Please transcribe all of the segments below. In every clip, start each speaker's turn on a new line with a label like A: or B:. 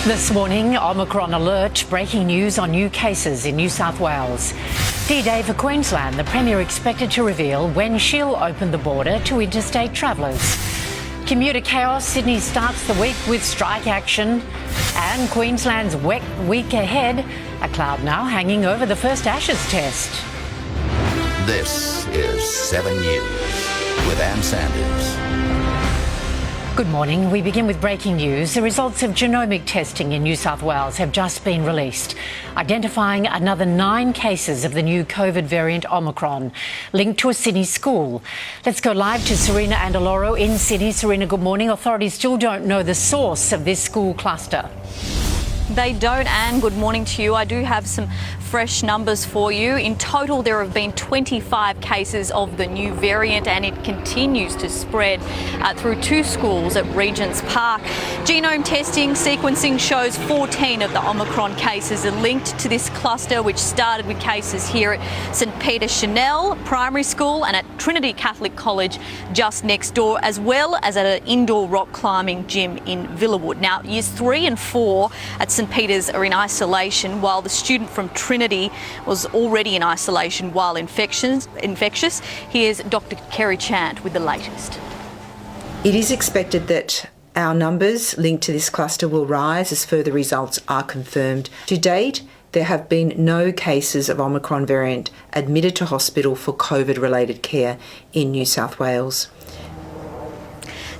A: This morning, Omicron alert, breaking news on new cases in New South Wales. D-Day for Queensland, the Premier expected to reveal when she'll open the border to interstate travellers. Commuter chaos, Sydney starts the week with strike action. And Queensland's wet week ahead, a cloud now hanging over the first Ashes test.
B: This is 7 News with Ann Sanders.
A: Good morning. We begin with breaking news. The results of genomic testing in New South Wales have just been released, identifying another 9 cases of the new COVID variant Omicron linked to a Sydney school. Let's go live to Serena Andaloro in Sydney. Serena, good morning. Authorities still don't know the source of this school cluster.
C: They don't, Anne. Good morning to you. I do have some fresh numbers for you. In total, there have been 25 cases of the new variant, and it continues to spread through 2 schools at Regent's Park. Genome testing sequencing shows 14 of the Omicron cases are linked to this cluster, which started with cases here at St Peter Chanel Primary School and at Trinity Catholic College just next door, as well as at an indoor rock climbing gym in Villawood. Now, years 3 and 4 at St Peter's are in isolation, while the student from Trinity was already in isolation while infectious. Here's Dr. Kerry Chant with the latest.
D: It is expected that our numbers linked to this cluster will rise as further results are confirmed. To date, there have been no cases of Omicron variant admitted to hospital for COVID-related care in New South Wales.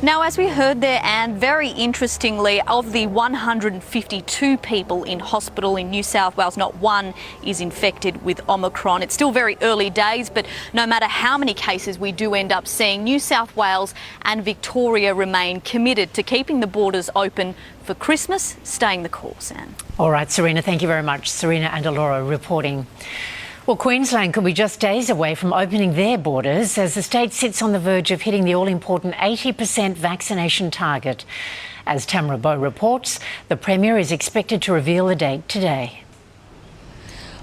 C: Now, as we heard there, Anne, very interestingly, of the 152 people in hospital in New South Wales, not one is infected with Omicron. It's still very early days, but no matter how many cases we do end up seeing, New South Wales and Victoria remain committed to keeping the borders open for Christmas, staying the course, Anne. All
A: right, Serena, thank you very much. Serena Andaloro reporting. Well, Queensland could be just days away from opening their borders as the state sits on the verge of hitting the all-important 80% vaccination target. As Tamara Bowe reports, the Premier is expected to reveal the date today.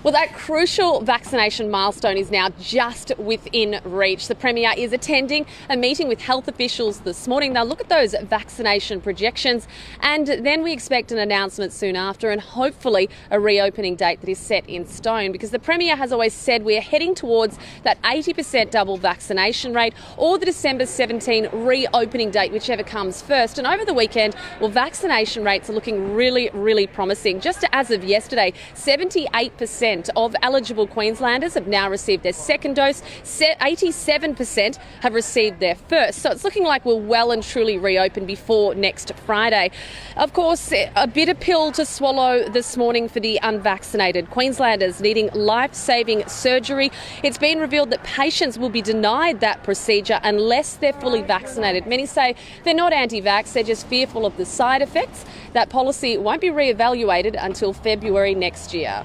E: Well, that crucial vaccination milestone is now just within reach. The Premier is attending a meeting with health officials this morning. They'll look at those vaccination projections, and then we expect an announcement soon after, and hopefully a reopening date that is set in stone, because the Premier has always said we're heading towards that 80% double vaccination rate or the December 17 reopening date, whichever comes first. And over the weekend, well, vaccination rates are looking really, really promising. Just as of yesterday, 78% of eligible Queenslanders have now received their second dose. 87% have received their first. So it's looking like we'll well and truly reopen before next Friday. Of course, a bitter pill to swallow this morning for the unvaccinated Queenslanders needing life-saving surgery. It's been revealed that patients will be denied that procedure unless they're fully vaccinated. Many say they're not anti-vax, they're just fearful of the side effects. That policy won't be re-evaluated until February next year.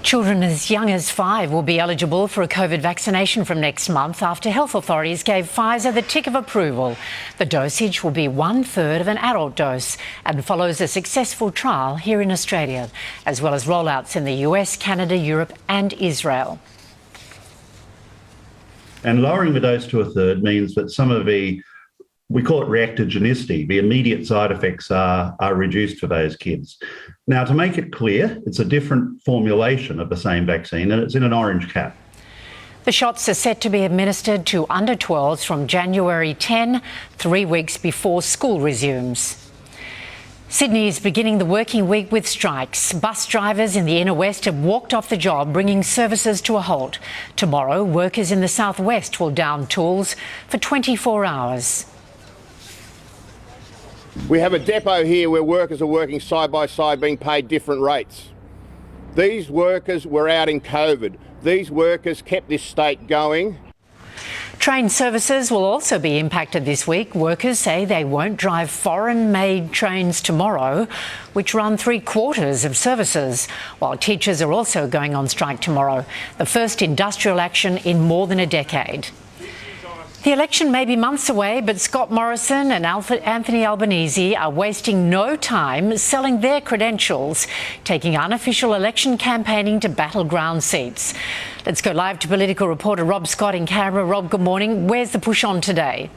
A: Children as young as 5 will be eligible for a COVID vaccination from next month after health authorities gave Pfizer the tick of approval. The dosage will be 1/3 of an adult dose and follows a successful trial here in Australia, as well as rollouts in the US, Canada, Europe and Israel.
F: And lowering the dose to 1/3 means that some of the, we call it reactogenicity, the immediate side effects are reduced for those kids. Now, to make it clear, it's a different formulation of the same vaccine and it's in an orange cap.
A: The shots are set to be administered to under 12s from January 10, 3 weeks before school resumes. Sydney is beginning the working week with strikes. Bus drivers in the inner west have walked off the job, bringing services to a halt. Tomorrow, workers in the southwest will down tools for 24 hours.
G: We have a depot here where workers are working side by side being paid different rates. These workers were out in COVID. These workers kept this state going.
A: Train services will also be impacted this week. Workers say they won't drive foreign-made trains tomorrow, which run 3/4 of services, while teachers are also going on strike tomorrow, the first industrial action in more than a decade. The election may be months away, but Scott Morrison and Anthony Albanese are wasting no time selling their credentials, taking unofficial election campaigning to battleground seats. Let's go live to political reporter Rob Scott in Canberra. Rob, good morning. Where's the push on today?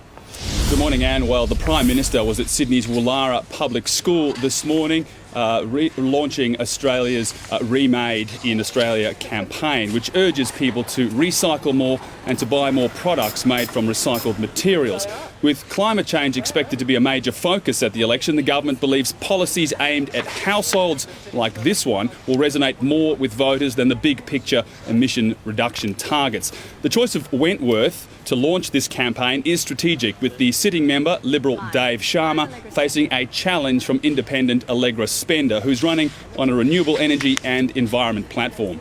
H: Good morning, Anne. Well, the Prime Minister was at Sydney's Woollahra Public School this morning, launching Australia's Remade in Australia campaign, which urges people to recycle more and to buy more products made from recycled materials. With climate change expected to be a major focus at the election, the government believes policies aimed at households like this one will resonate more with voters than the big picture emission reduction targets. The choice of Wentworth to launch this campaign is strategic, with the sitting member, Liberal Dave Sharma, facing a challenge from independent Allegra Spender, who's running on a renewable energy and environment platform.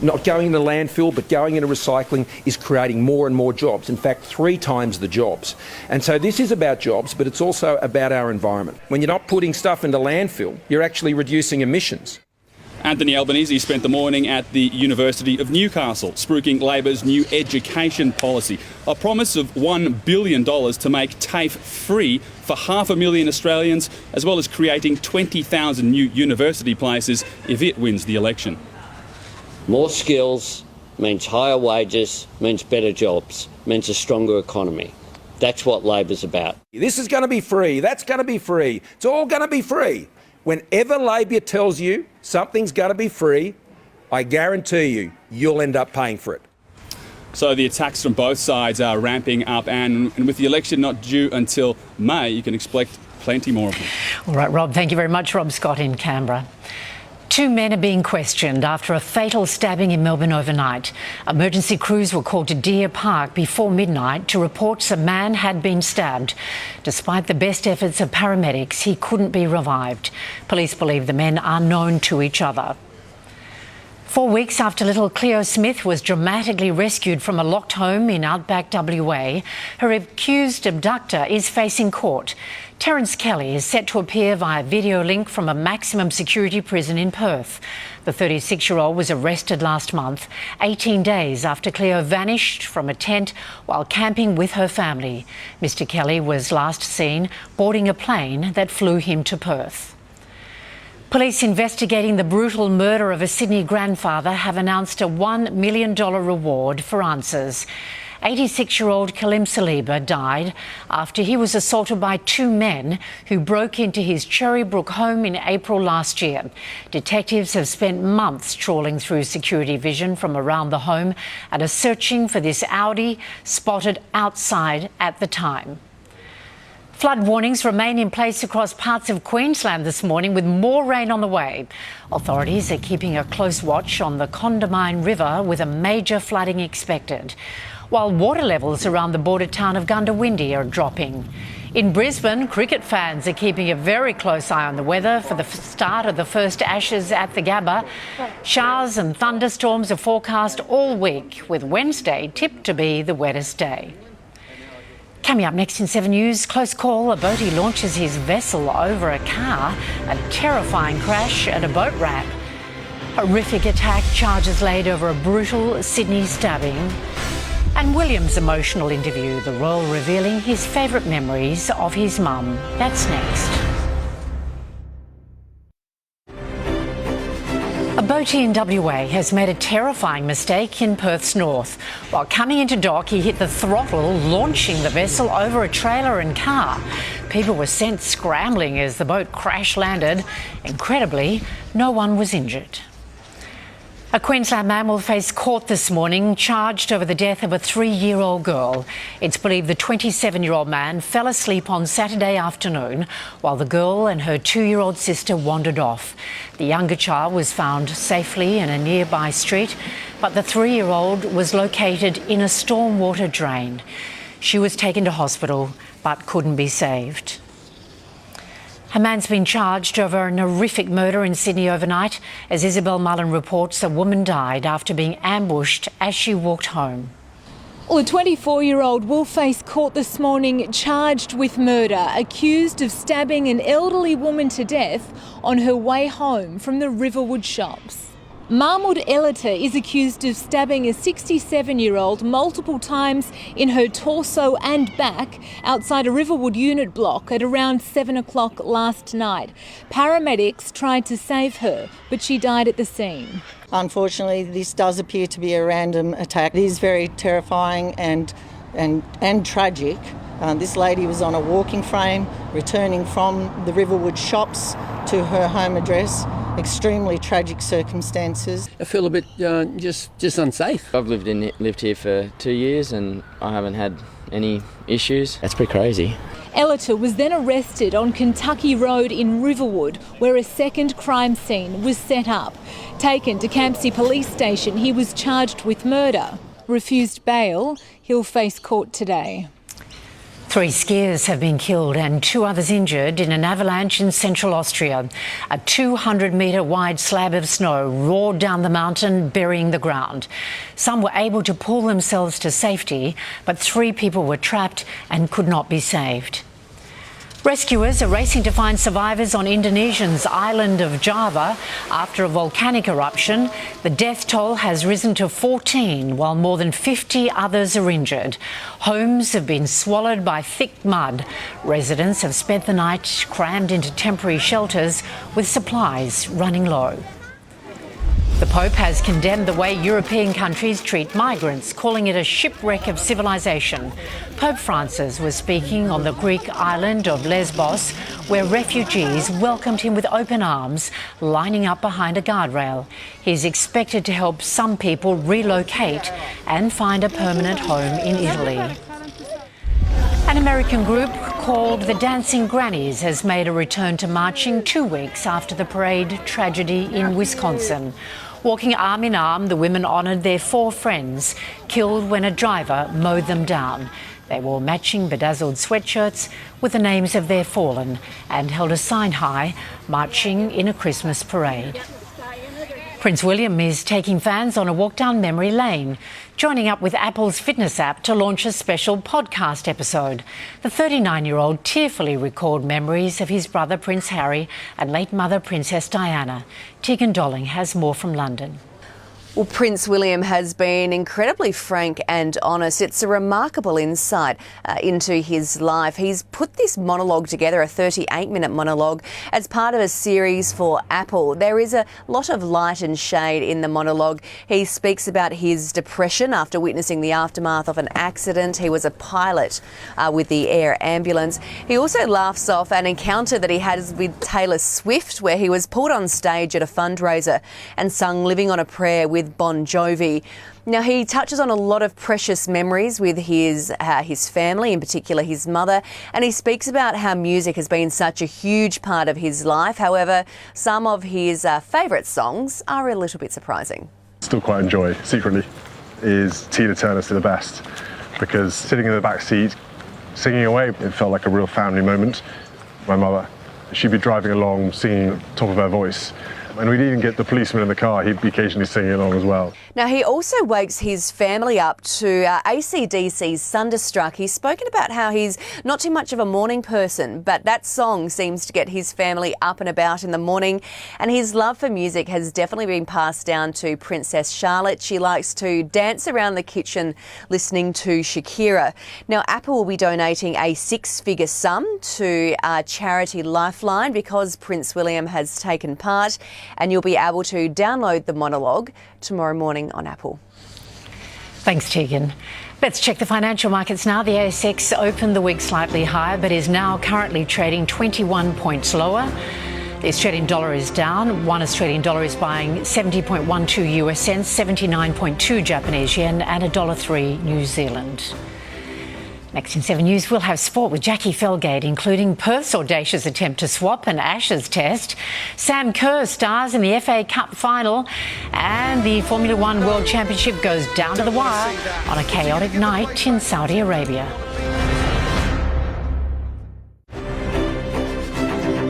I: Not going into landfill, but going into recycling is creating more and more jobs. In fact, 3 times the jobs. And so this is about jobs, but it's also about our environment. When you're not putting stuff into landfill, you're actually reducing emissions.
H: Anthony Albanese spent the morning at the University of Newcastle, spruiking Labor's new education policy, a promise of $1 billion to make TAFE free for 500,000 Australians, as well as creating 20,000 new university places if it wins the election.
J: More skills means higher wages, means better jobs, means a stronger economy. That's what Labor's about.
I: This is going to be free, that's going to be free, it's all going to be free. Whenever Labor tells you something's going to be free, I guarantee you, you'll end up paying for it.
H: So the attacks from both sides are ramping up, and with the election not due until May, you can expect plenty more of them.
A: All right, Rob, thank you very much. Rob Scott in Canberra. 2 men are being questioned after a fatal stabbing in Melbourne overnight. Emergency crews were called to Deer Park before midnight to report a man had been stabbed. Despite the best efforts of paramedics, he couldn't be revived. Police believe the men are known to each other. 4 weeks after little Cleo Smith was dramatically rescued from a locked home in outback WA, her accused abductor is facing court. Terence Kelly is set to appear via video link from a maximum security prison in Perth. The 36-year-old was arrested last month, 18 days after Cleo vanished from a tent while camping with her family. Mr. Kelly was last seen boarding a plane that flew him to Perth. Police investigating the brutal murder of a Sydney grandfather have announced a $1 million reward for answers. 86-year-old Kalim Saliba died after he was assaulted by 2 men who broke into his Cherrybrook home in April last year. Detectives have spent months trawling through security vision from around the home and are searching for this Audi spotted outside at the time. Flood warnings remain in place across parts of Queensland this morning, with more rain on the way. Authorities are keeping a close watch on the Condamine River, with a major flooding expected, while water levels around the border town of Gundawindi are dropping. In Brisbane, cricket fans are keeping a very close eye on the weather for the start of the first Ashes at the Gabba. Showers and thunderstorms are forecast all week, with Wednesday tipped to be the wettest day. Coming up next in 7 News, close call, a boatie launches his vessel over a car, a terrifying crash at a boat ramp. Horrific attack, charges laid over a brutal Sydney stabbing. And William's emotional interview, the Royal revealing his favourite memories of his mum. That's next. A boatie in WA has made a terrifying mistake in Perth's north. While coming into dock, he hit the throttle, launching the vessel over a trailer and car. People were sent scrambling as the boat crash landed. Incredibly, no one was injured. A Queensland man will face court this morning, charged over the death of a 3-year-old girl. It's believed the 27-year-old man fell asleep on Saturday afternoon while the girl and her 2-year-old sister wandered off. The younger child was found safely in a nearby street, but the 3-year-old was located in a stormwater drain. She was taken to hospital but couldn't be saved. A man's been charged over an horrific murder in Sydney overnight. As Isabel Mullen reports, a woman died after being ambushed as she walked home.
K: Well, the 24-year-old will face court this morning charged with murder, accused of stabbing an elderly woman to death on her way home from the Riverwood shops. Mahmoud Elata is accused of stabbing a 67-year-old multiple times in her torso and back outside a Riverwood unit block at around 7 o'clock last night. Paramedics tried to save her, but she died at the scene.
L: Unfortunately, this does appear to be a random attack. It is very terrifying, and and tragic. This lady was on a walking frame, returning from the Riverwood shops to her home address. Extremely tragic circumstances.
M: I feel a bit just unsafe.
N: I've lived here for 2 years and I haven't had any issues. That's pretty crazy.
K: Elliter was then arrested on Kentucky Road in Riverwood, where a second crime scene was set up. Taken to Campsie Police Station, he was charged with murder. Refused bail, he'll face court today.
A: 3 skiers have been killed and 2 others injured in an avalanche in central Austria. A 200-metre wide slab of snow roared down the mountain, burying the ground. Some were able to pull themselves to safety, but 3 people were trapped and could not be saved. Rescuers are racing to find survivors on Indonesia's island of Java after a volcanic eruption. The death toll has risen to 14, while more than 50 others are injured. Homes have been swallowed by thick mud. Residents have spent the night crammed into temporary shelters with supplies running low. The Pope has condemned the way European countries treat migrants, calling it a shipwreck of civilization. Pope Francis was speaking on the Greek island of Lesbos, where refugees welcomed him with open arms, lining up behind a guardrail. He's expected to help some people relocate and find a permanent home in Italy. An American group called the Dancing Grannies has made a return to marching 2 weeks after the parade tragedy in Wisconsin. Walking arm in arm, the women honoured their 4 friends killed when a driver mowed them down. They wore matching bedazzled sweatshirts with the names of their fallen and held a sign high, marching in a Christmas parade. Prince William is taking fans on a walk down memory lane, joining up with Apple's fitness app to launch a special podcast episode. The 39-year-old tearfully recalled memories of his brother Prince Harry and late mother Princess Diana. Tegan Dolling has more from London.
O: Well, Prince William has been incredibly frank and honest. It's a remarkable insight into his life. He's put this monologue together, a 38-minute monologue, as part of a series for Apple. There is a lot of light and shade in the monologue. He speaks about his depression after witnessing the aftermath of an accident. He was a pilot with the air ambulance. He also laughs off an encounter that he had with Taylor Swift, where he was pulled on stage at a fundraiser and sung Living on a Prayer with Bon Jovi. Now, he touches on a lot of precious memories with his family, in particular his mother, and he speaks about how music has been such a huge part of his life. However, some of his favourite songs are a little bit surprising.
P: Still quite enjoy, secretly, is Tina Turner's To the Best, because sitting in the back seat, singing away, it felt like a real family moment. My mother, she'd be driving along, singing at the top of her voice. And we'd even get the policeman in the car, he'd be occasionally singing along as well.
O: Now, he also wakes his family up to AC/DC's Thunderstruck. He's spoken about how he's not too much of a morning person, but that song seems to get his family up and about in the morning. And his love for music has definitely been passed down to Princess Charlotte. She likes to dance around the kitchen listening to Shakira. Now, Apple will be donating a 6-figure sum to charity Lifeline because Prince William has taken part. And you'll be able to download the monologue tomorrow morning on Apple.
A: Thanks, Tegan. Let's check the financial markets now. The ASX opened the week slightly higher, but is now currently trading 21 points lower. The Australian dollar is down. 1 Australian dollar is buying 70.12 US cents, 79.2 Japanese yen, and $1.03 New Zealand. Next in 7 News, we'll have sport with Jackie Felgate, including Perth's audacious attempt to swap an Ashes test. Sam Kerr stars in the FA Cup final, and the Formula One World Championship goes down to the wire on a chaotic night in Saudi Arabia.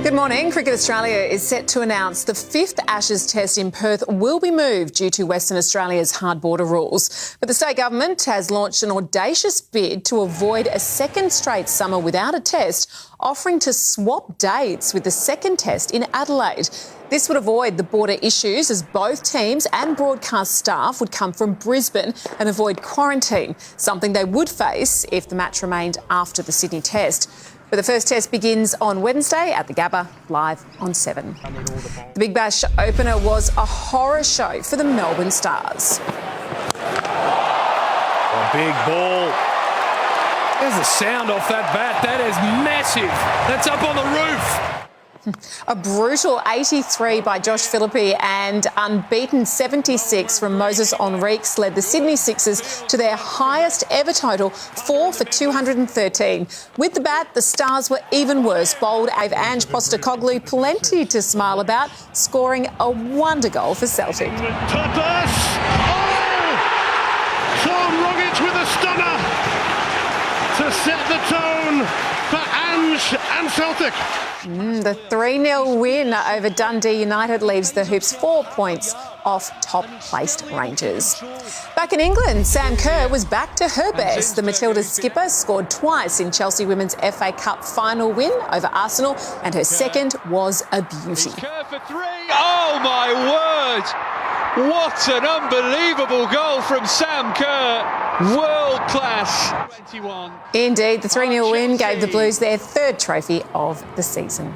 Q: Good morning. Cricket Australia is set to announce the 5th Ashes test in Perth will be moved due to Western Australia's hard border rules. But the state government has launched an audacious bid to avoid a second straight summer without a test, offering to swap dates with the second test in Adelaide. This would avoid the border issues as both teams and broadcast staff would come from Brisbane and avoid quarantine, something they would face if the match remained after the Sydney test. But the first test begins on Wednesday at the Gabba, live on 7. The Big Bash opener was a horror show for the Melbourne Stars.
R: A big ball There's the sound off that bat. That is massive. That's up on the roof.
Q: A brutal 83 by Josh Philippe and unbeaten 76 from Moses Enriques led the Sydney Sixers to their highest ever total, 4 for 213. With the bat, the Stars were even worse. Bowled Ange Postecoglou plenty to smile about, scoring a wonder goal for Celtic.
S: Tapas! Oh! Sean Rogic with a stunner to set the tone for Ange and Celtic.
Q: The 3-0 win over Dundee United leaves the Hoops 4 points off top-placed Rangers. Back in England, Sam Kerr was back to her best. The Matildas skipper scored twice in Chelsea Women's FA Cup final win over Arsenal, and her second was a beauty.
T: Kerr for 3. Oh, my word! What an unbelievable goal from Sam Kerr. World class.
Q: Indeed, the 3-0 win gave the Blues their third trophy of the season.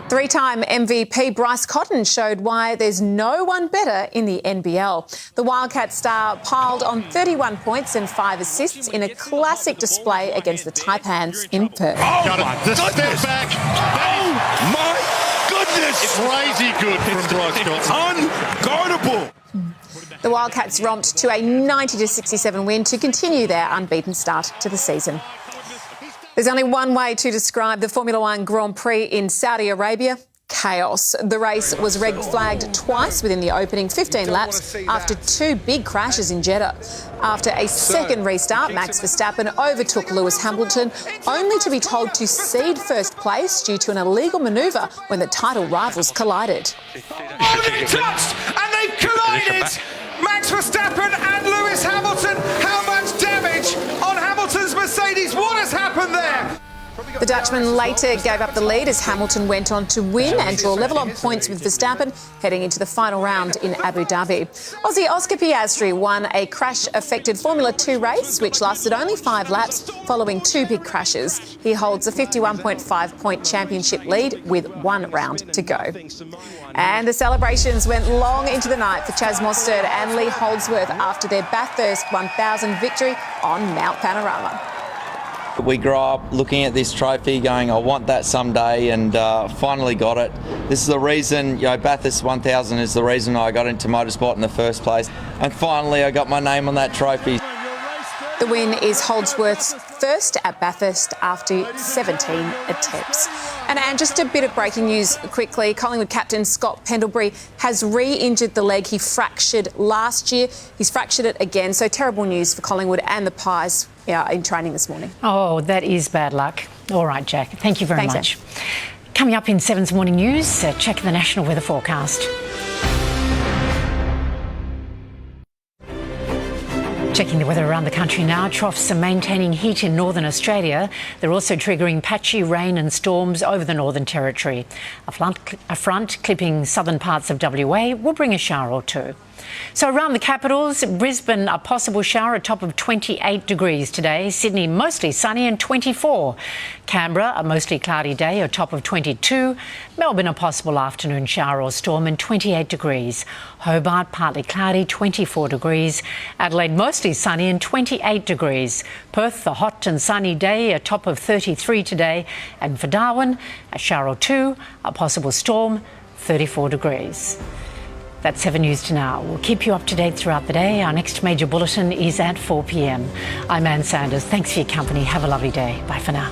Q: Three-time MVP Bryce Cotton showed why there's no one better in the NBL. The Wildcat star piled on 31 points and 5 assists in a classic display against the Taipans in Perth.
S: The step back.
T: Oh, my goodness.
S: It's crazy good from Bryce Cotton.
T: Unguardable.
Q: The Wildcats romped to a 90-67 win to continue their unbeaten start to the season. There's only one way to describe the Formula One Grand Prix in Saudi Arabia: chaos. The race was red flagged twice within the opening 15 laps after 2 big crashes in Jeddah. After a second restart, Max Verstappen overtook Lewis Hamilton, only to be told to cede first place due to an illegal manoeuvre when the title rivals collided.
U: Oh, they touched and they collided! Max Verstappen and Lewis Hamilton. How much damage on Hamilton's Mercedes? What has happened there?
Q: The Dutchman later gave up the lead as Hamilton went on to win and draw level on points with Verstappen heading into the final round in Abu Dhabi. Aussie Oscar Piastri won a crash-affected Formula 2 race which lasted only 5 laps following 2 big crashes. He holds a 51.5-point championship lead with 1 round to go. And the celebrations went long into the night for Chaz Mostert and Lee Holdsworth after their Bathurst 1000 victory on Mount Panorama.
V: We grew up looking at this trophy going, I want that someday, and finally got it. This is the reason, Bathurst 1000 is the reason I got into motorsport in the first place. And finally I got my name on that trophy.
Q: The win is Holdsworth's first at Bathurst after 17 attempts. And just a bit of breaking news quickly. Collingwood captain Scott Pendlebury has re-injured the leg he fractured last year. He's fractured it again, so terrible news for Collingwood and the Pies in training this morning.
A: Oh, that is bad luck. All right, Jack. Thank you very much. Coming up in 7's Morning News, check the national weather forecast. Checking the weather around the country now. Troughs are maintaining heat in northern Australia. They're also triggering patchy rain and storms over the Northern Territory. A front clipping southern parts of WA will bring a shower or two. So around the capitals, Brisbane, a possible shower, a top of 28 degrees today. Sydney, mostly sunny and 24. Canberra, a mostly cloudy day, a top of 22. Melbourne, a possible afternoon shower or storm and 28 degrees. Hobart, partly cloudy, 24 degrees. Adelaide, mostly sunny and 28 degrees. Perth, a hot and sunny day, a top of 33 today. And for Darwin, a shower or two, a possible storm, 34 degrees. That's 7 News to now. We'll keep you up to date throughout the day. Our next major bulletin is at 4 p.m. I'm Ann Sanders. Thanks for your company. Have a lovely day. Bye for now.